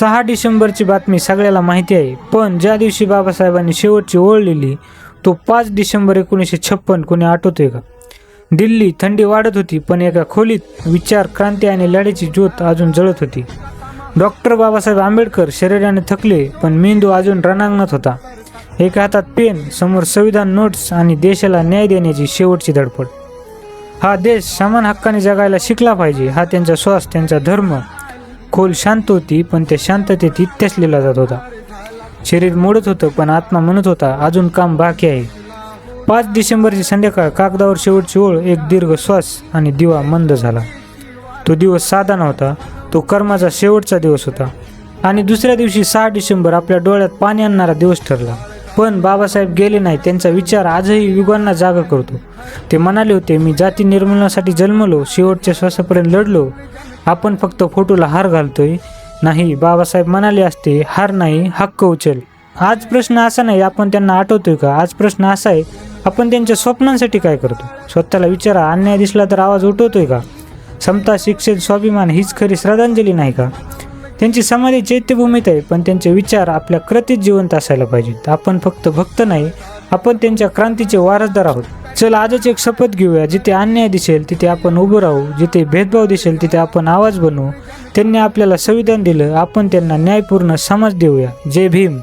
6 डिसेंबरची बातमी सगळ्याला माहिती आहे, पण ज्या दिवशी बाबासाहेबांनी शेवटची ओळ लिहिली तो 5 डिसेंबर 1956. कोणी आठवतोय का? दिल्ली थंडी वाढत होती, पण एका खोलीत विचार, क्रांती आणि लढ्याची ज्योत अजून जळत होती. डॉक्टर बाबासाहेब आंबेडकर शरीराने थकले, पण मेंदू अजून रणांगणात होता. एका हातात पेन, समोर संविधान नोट्स आणि देशाला न्याय देण्याची शेवटची धडपड. हा देश समान हक्काने जगायला शिकला पाहिजे, हा त्यांचा श्वास, त्यांचा धर्म. खोल शांत होती, पण त्या शांततेत इतिहास लिहिला जात होता. शरीर मोडत होतं, पण आत्मा म्हणत होता अजून काम बाकी आहे. 5 डिसेंबरची संध्याकाळ, कागदावर शेवटची ओळ, एक दीर्घ श्वास आणि दिवा मंद झाला. तो दिवस साधा नव्हता, तो कर्माचा शेवटचा दिवस होता. आणि दुसऱ्या दिवशी 6 डिसेंबर आपल्या डोळ्यात पाणी आणणारा दिवस ठरला. पण बाबासाहेब गेले नाही, त्यांचा विचार आजही युगांना जागा करतो. ते म्हणाले होते, मी जाती निर्मूलनासाठी जन्मलो, शेवटच्या श्वासापर्यंत लढलो. आपण फक्त फोटोला हार घालतोय. नाही, बाबासाहेब म्हणाले असते, हार नाही, हक्क उचल. आज प्रश्न असा नाही आपण त्यांना आठवतोय का, आज प्रश्न असा आहे आपण त्यांच्या स्वप्नांसाठी काय करतो. स्वतःला विचारा, अन्याय दिसला तर आवाज उठवतोय का? समता, शिक्षण, स्वाभिमान हीच खरी श्रद्धांजली नाही का? त्यांची समाधी चैत्यभूमीत आहे, पण त्यांचे विचार आपल्या कृतीत जिवंत असायला पाहिजेत. आपण फक्त भक्त नाही, आपण त्यांच्या क्रांतीचे वारसदार आहोत. चल आजच एक शपथ घेऊया, जिथे अन्याय दिसेल तिथे आपण उभं राहू, जिथे भेदभाव दिसेल तिथे आपण आवाज बनवू. त्यांनी आपल्याला संविधान दिलं, आपण त्यांना न्यायपूर्ण समाज देऊया. जय भीम.